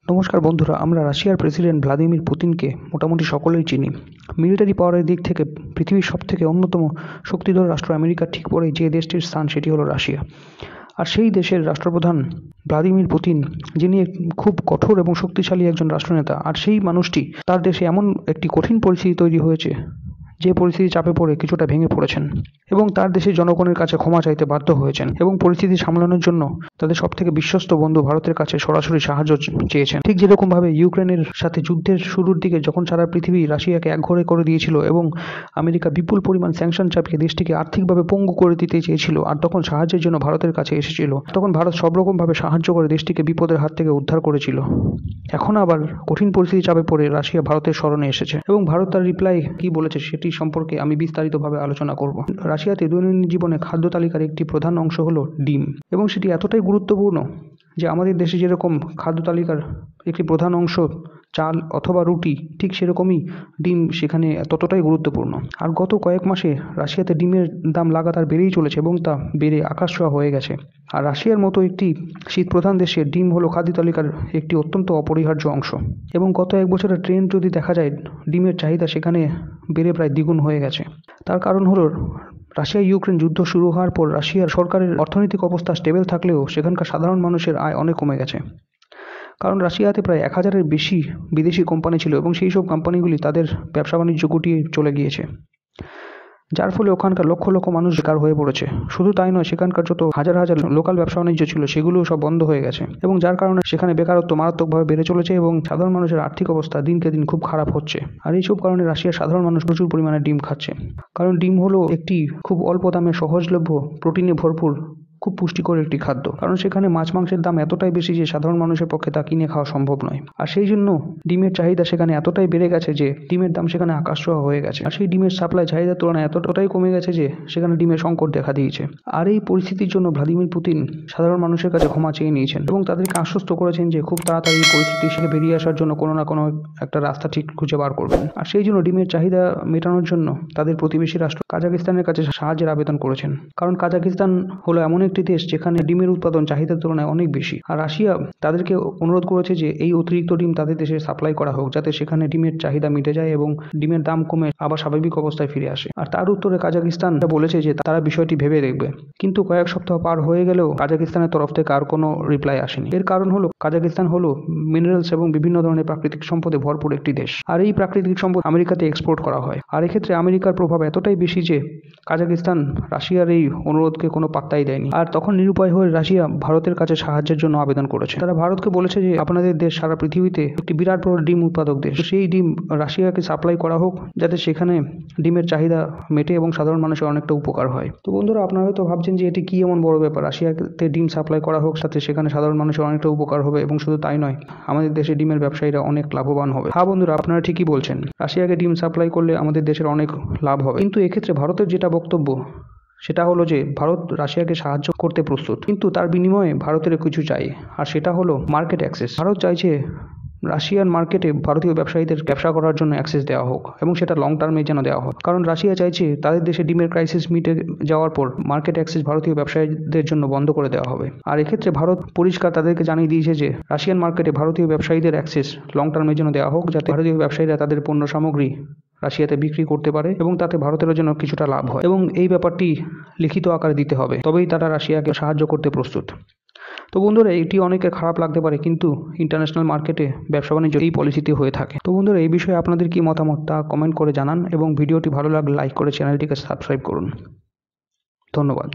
নমস্কার বন্ধুরা, আমরা রাশিয়ার প্রেসিডেন্ট ভ্লাদিমির পুতিনকে মোটামুটি সকলেই চিনি। মিলিটারি পাওয়ারের দিক থেকে পৃথিবীর সবথেকে অন্যতম শক্তিধর রাষ্ট্র আমেরিকার ঠিক পরেই যে দেশটির স্থান সেটি হলো রাশিয়া। আর সেই দেশের রাষ্ট্রপ্রধান ভ্লাদিমির পুতিন, যিনি খুব কঠোর এবং শক্তিশালী একজন রাষ্ট্রনেতা, আর সেই মানুষটি তার দেশে এমন একটি কঠিন পরিস্থিতি তৈরি হয়েছে যে পরিস্থিতি চাপে পড়ে কিছুটা ভেঙে পড়েছেন এবং তার দেশের জনগণের কাছে ক্ষমা চাইতে বাধ্য হয়েছেন এবং পরিস্থিতি সামলানোর জন্য তাদের সবথেকে বিশ্বস্ত বন্ধু ভারতের কাছে সরাসরি সাহায্য চেয়েছেন। ঠিক যেরকম ভাবে ইউক্রেনের সাথে যুদ্ধের শুরুর দিকে যখন সারা পৃথিবী রাশিয়াকে একঘরে করে দিয়েছিল এবং আমেরিকা বিপুল পরিমাণ স্যাংশন চাপিয়ে দেশটিকে আর্থিকভাবে পঙ্গু করে দিতে চেয়েছিল, আর তখন সাহায্যের জন্য ভারতের কাছে এসেছিল, তখন ভারত সব রকমভাবে সাহায্য করে দেশটিকে বিপদের হাত থেকে উদ্ধার করেছিল। এখন আবার কঠিন পরিস্থিতি চাপে পড়ে রাশিয়া ভারতের স্মরণে এসেছে এবং ভারত তার রিপ্লাই কি বলেছে সেটি সম্পর্কে আমি বিস্তারিতভাবে আলোচনা করব। রাশিয়াতে দৈনন্দিন জীবনে খাদ্য তালিকার একটি প্রধান অংশ হলো ডিম, এবং সেটি এতটাই গুরুত্বপূর্ণ যে আমাদের দেশে যেরকম খাদ্য তালিকার একটি প্রধান অংশ চাল অথবা রুটি, ঠিক সেরকমই ডিম সেখানে ততটাই গুরুত্বপূর্ণ। আর গত কয়েক মাসে রাশিয়াতে ডিমের দাম লাগাতার বেড়েই চলেছে এবং তা বেড়ে আকাশ ছোঁয়া হয়ে গেছে। আর রাশিয়ার মতো একটি শীতপ্রধান দেশে ডিম হলো খাদ্য তালিকার একটি অত্যন্ত অপরিহার্য অংশ, এবং গত এক বছরের ট্রেন্ড যদি দেখা যায়, ডিমের চাহিদা সেখানে বেড়ে প্রায় দ্বিগুণ হয়ে গেছে। তার কারণ হলো রাশিয়া ইউক্রেন যুদ্ধ শুরু হওয়ার পর রাশিয়ার সরকারের অর্থনৈতিক অবস্থা স্টেবল থাকলেও সেখানকার সাধারণ মানুষের আয় অনেক কমে গেছে। কারণ রাশিয়াতে প্রায় 1000-এর বেশি বিদেশি কোম্পানি ছিল এবং সেই সব কোম্পানিগুলি তাদের ব্যবসা বাণিজ্য গুটিয়ে চলে গিয়েছে, যার ফলে ওখানকার লক্ষ লক্ষ মানুষ বেকার হয়ে পড়েছে। শুধু তাই নয়, সেখানকার যত হাজার হাজার লোকাল ব্যবসা বাণিজ্য ছিল সেগুলোও সব বন্ধ হয়ে গেছে, এবং যার কারণে সেখানে বেকারত্ব মারাত্মকভাবে বেড়ে চলেছে এবং সাধারণ মানুষের আর্থিক অবস্থা দিনকে দিন খুব খারাপ হচ্ছে। আর এইসব কারণে রাশিয়ার সাধারণ মানুষ প্রচুর পরিমাণে ডিম খাচ্ছে, কারণ ডিম হলো একটি খুব অল্প দামে সহজলভ্য, প্রোটিনে ভরপুর, খুব পুষ্টিকর একটি খাদ্য। কারণ সেখানে মাছ মাংসের দাম এতটাই বেশি যে সাধারণ মানুষের পক্ষে তা কিনে খাওয়া সম্ভব নয়। আর সেই জন্য ডিমের চাহিদা সেখানে এতটাই বেড়ে গেছে যে ডিমের দাম সেখানে আকাশ ছোঁয়া হয়ে গেছে। আর সেই ডিমের সাপ্লাই চাহিদার তুলনায় এতটাই কমে গেছে যে সেখানে ডিমের সংকট দেখা দিয়েছে। আর এই পরিস্থিতির জন্য ভ্লাদিমির পুতিন সাধারণ মানুষের কাছে ক্ষমা চেয়ে নিয়েছেন এবং তাদেরকে আশ্বস্ত করেছেন যে খুব তাড়াতাড়ি এই পরিস্থিতি থেকে বেরিয়ে আসার জন্য কোনো না কোনো একটা রাস্তা ঠিক খুঁজে বার করবেন। আর সেই জন্য ডিমের চাহিদা মেটানোর জন্য তাদের প্রতিবেশী রাষ্ট্র কাজাকিস্তানের কাছে সাহায্যের আবেদন করেছেন। কারণ কাজাকিস্তান হলো এমন একটি দেশ যেখানে ডিমের উৎপাদন চাহিদার তুলনায় অনেক বেশি। আর রাশিয়া তাদেরকে অনুরোধ করেছে যে এই অতিরিক্ত ডিম তাদের দেশে সাপ্লাই করা হোক, যাতে সেখানে ডিমের চাহিদা মিটে যায় এবং ডিমের দাম কমে আবার স্বাভাবিক অবস্থায় ফিরে আসে। আর তার উত্তরে কাজাকিস্তান বলেছে যে তারা বিষয়টি ভেবে দেখবে। কিন্তু কয়েক সপ্তাহ পার হয়ে গেলেও কাজাকিস্তানের তরফ থেকে আর কোনো রিপ্লাই আসেনি। এর কারণ হলো কাজাকিস্তান হলো মিনারেলস এবং বিভিন্ন ধরনের প্রাকৃতিক সম্পদে ভরপুর একটি দেশ, আর এই প্রাকৃতিক সম্পদ আমেরিকাতে এক্সপোর্ট করা হয়। আর এক্ষেত্রে আমেরিকার প্রভাব এতটাই বেশি যে কাজাকিস্তান রাশিয়ার এই অনুরোধকে কোনো পাত্তাই দেয়নি। আর তখন নিরুপায় হয়ে রাশিয়া ভারতের কাছে সাহায্যের জন্য আবেদন করেছে। তারা ভারতকে বলেছে যে আপনাদের দেশ সারা পৃথিবীতে একটি বিরাট বড় ডিম উৎপাদক দেশ, সেই ডিম রাশিয়াকে সাপ্লাই করা হোক, যাতে সেখানে ডিমের চাহিদা মেটে এবং সাধারণ মানুষের অনেকটা উপকার হয়। তো বন্ধুরা, আপনারা হয়তো ভাবছেন যে এটি কি এমন বড় ব্যাপার, রাশিয়াতে ডিম সাপ্লাই করা হোক, সাথে সেখানে সাধারণ মানুষের অনেকটা উপকার হবে, এবং শুধু তাই নয়, আমাদের দেশে ডিমের ব্যবসায়ীরা অনেক লাভবান হবে। হ্যাঁ বন্ধুরা, আপনারা ঠিকই বলছেন, রাশিয়াকে ডিম সাপ্লাই করলে আমাদের দেশের অনেক লাভ হবে। কিন্তু এক্ষেত্রে ভারতের যেটা বক্তব্য সেটা হলো যে ভারত রাশিয়াকে সাহায্য করতে প্রস্তুত, কিন্তু তার বিনিময়ে ভারতের কিছু চাই, আর সেটা হলো মার্কেট অ্যাক্সেস। ভারত চাইছে রাশিয়ান মার্কেটে ভারতীয় ব্যবসায়ীদের ব্যবসা করার জন্য অ্যাক্সেস দেওয়া হোক, এবং সেটা লং টার্মে যেন দেওয়া হোক। কারণ রাশিয়া চাইছে তাদের দেশে ডিমের ক্রাইসিস মিটে যাওয়ার পর মার্কেট অ্যাক্সেস ভারতীয় ব্যবসায়ীদের জন্য বন্ধ করে দেওয়া হবে। আর এক্ষেত্রে ভারত পরিষ্কার তাদেরকে জানিয়ে দিয়েছে যে রাশিয়ান মার্কেটে ভারতীয় ব্যবসায়ীদের অ্যাক্সেস লং টার্মে যেন দেওয়া হোক, যাতে ভারতীয় ব্যবসায়ীরা তাদের পণ্য সামগ্রী রাশিয়াতে বিক্রি করতে পারে এবং তাতে ভারতেরও যেন কিছুটা লাভ হয়, এবং এই ব্যাপারটি লিখিত আকারে দিতে হবে, তবেই তারা রাশিয়াকে সাহায্য করতে প্রস্তুত। তো বন্ধুরা, এটি অনেকের খারাপ লাগতে পারে, কিন্তু ইন্টারন্যাশনাল মার্কেটে ব্যবসা বাণিজ্য এই পলিসিতে হয়ে থাকে। তো বন্ধুরা, এই বিষয়ে আপনাদের কি মতামত তা কমেন্ট করে জানান, এবং ভিডিওটি ভালো লাগলে লাইক করে চ্যানেলটিকে সাবস্ক্রাইব করুন। ধন্যবাদ।